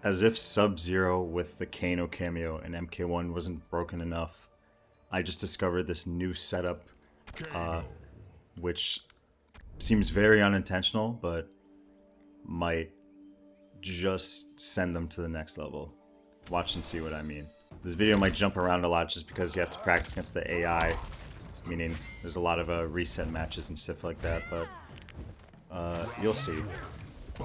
As if Sub-Zero with the Kano cameo and MK1 wasn't broken enough, I just discovered this new setup, which seems very unintentional, but might just send them to the next level. Watch and see what I mean. This video might jump around a lot just because you have to practice against the AI, meaning there's a lot of reset matches and stuff like that, but you'll see.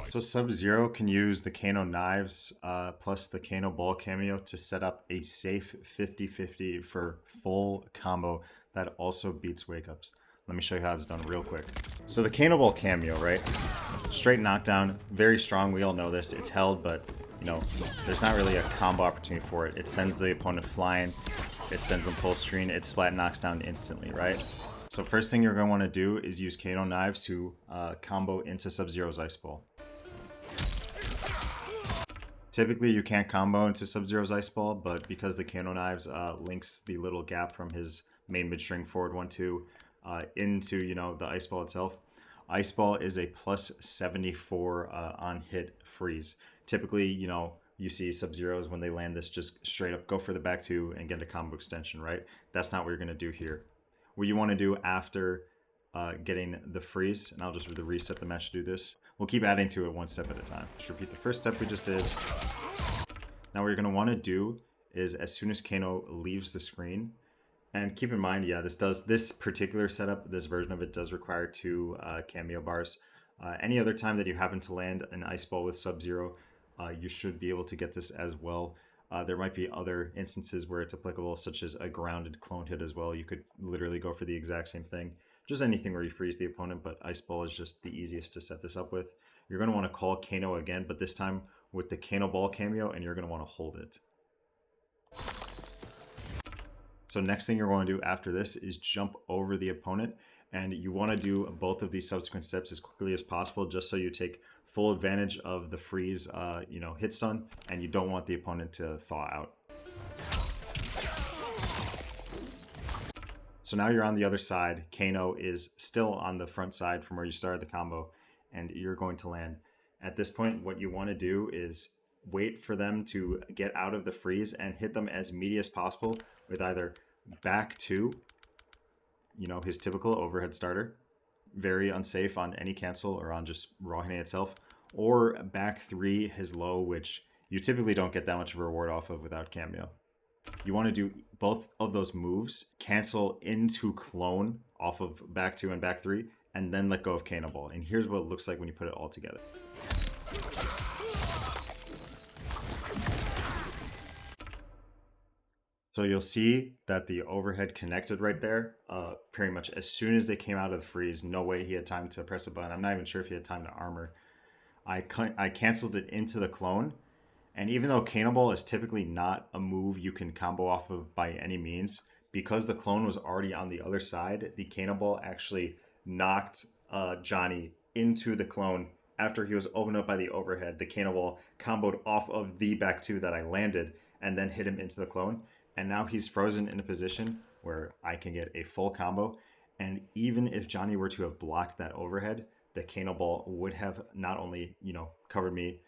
So Sub-Zero can use the Kano knives plus the Kano ball cameo to set up a safe 50-50 for full combo that also beats wake-ups. Let me show you how it's done real quick. So the Kano ball cameo, right? Straight knockdown, very strong, we all know this. It's held, but you know, there's not really a combo opportunity for it. It sends the opponent flying, it sends them full screen, it splat knocks down instantly, right? So first thing you're going to want to do is use Kano knives to combo into Sub-Zero's ice ball. Typically you can't combo into Sub-Zero's ice ball, but because the Kano knives links the little gap from his main mid-string forward 1-2 into, you know, the ice ball itself. Ice ball is a plus 74 on hit freeze. Typically, you know, you see Sub-Zeros when they land this just straight up go for the back two and get a combo extension, right? That's not what you're going to do here. What you want to do after getting the freeze, and I'll just reset the match to do this. We'll keep adding to it one step at a time. Just repeat the first step we just did. Now what you're going to want to do is as soon as Kano leaves the screen, and keep in mind, yeah, this particular setup, this version of it does require 2 cameo bars. Any other time that you happen to land an ice ball with Sub-Zero, you should be able to get this as well. There might be other instances where it's applicable, such as a grounded clone hit as well. You could literally go for the exact same thing. Just anything where you freeze the opponent, but ice ball is just the easiest to set this up with. You're going to want to call Kano again, but this time with the Kano ball cameo, and you're going to want to hold it. So next thing you're going to do after this is jump over the opponent, and you want to do both of these subsequent steps as quickly as possible, just so you take full advantage of the freeze, you know, hit stun, and you don't want the opponent to thaw out. So now you're on the other side. Kano is still on the front side from where you started the combo, and you're going to land. At this point, what you want to do is wait for them to get out of the freeze and hit them as meaty as possible with either back two, you know, his typical overhead starter, very unsafe on any cancel or on just raw hitting itself, or back 3, his low, which you typically don't get that much of a reward off of without cameo. You want to do both of those moves, cancel into clone off of back 2 and back 3, and then let go of Kano ball. And here's what it looks like when you put it all together. So you'll see that the overhead connected right there, pretty much as soon as they came out of the freeze. No way he had time to press a button. I'm not even sure if he had time to armor. I canceled it into the clone, and even though Kano ball is typically not a move you can combo off of by any means, because the clone was already on the other side, the Kano ball actually knocked Johnny into the clone after he was opened up by the overhead. The Kano ball comboed off of the back 2 that I landed and then hit him into the clone. And now he's frozen in a position where I can get a full combo. And even if Johnny were to have blocked that overhead, the Kano ball would have not only, you know, covered me,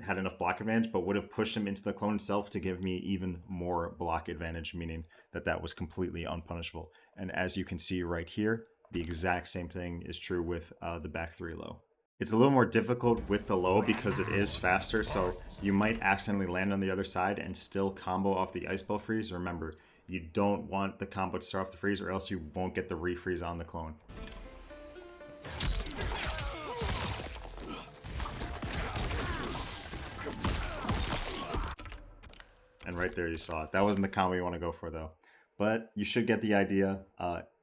had enough block advantage, but would have pushed him into the clone itself to give me even more block advantage, meaning that that was completely unpunishable. And as you can see right here, the exact same thing is true with the back 3 low. It's a little more difficult with the low because it is faster, so you might accidentally land on the other side and still combo off the ice ball freeze. Remember, you don't want the combo to start off the freeze, or else you won't get the refreeze on the clone. And right there you saw it. That wasn't the combo you want to go for though. But you should get the idea.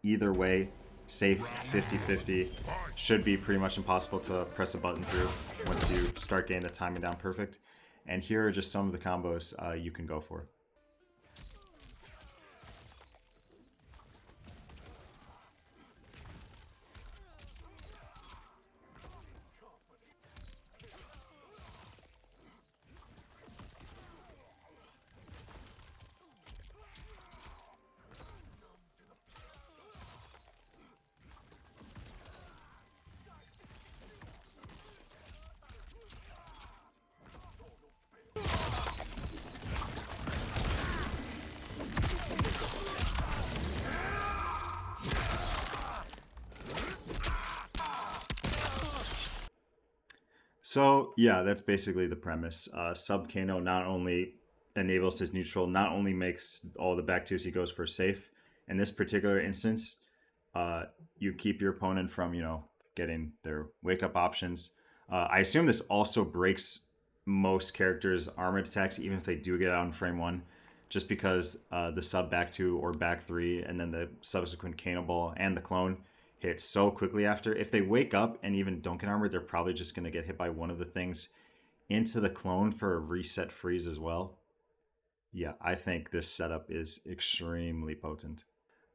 Either way, safe 50-50 should be pretty much impossible to press a button through once you start getting the timing down perfect. And here are just some of the combos you can go for. So yeah, that's basically the premise. Sub Kano not only enables his neutral, not only makes all the back twos he goes for safe. In this particular instance, uh, you keep your opponent from getting their wake up options. I assume this also breaks most characters' armored attacks, even if they do get out in frame one, just because the sub back two or back three, and then the subsequent cannonball and the clone hit so quickly after. If they wake up and even don't get armored, they're probably just going to get hit by one of the things into the clone for a reset freeze as well. Yeah, I think this setup is extremely potent.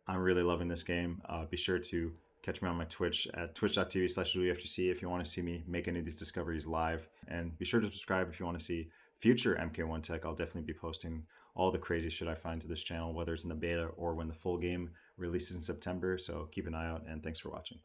I'm really loving this game. Be sure to catch me on my Twitch at twitch.tv/UFGC if you want to see me make any of these discoveries live. And be sure to subscribe if you want to see future MK1 tech. I'll definitely be posting all the crazy shit I find to this channel, whether it's in the beta or when the full game releases in September. So keep an eye out, and thanks for watching.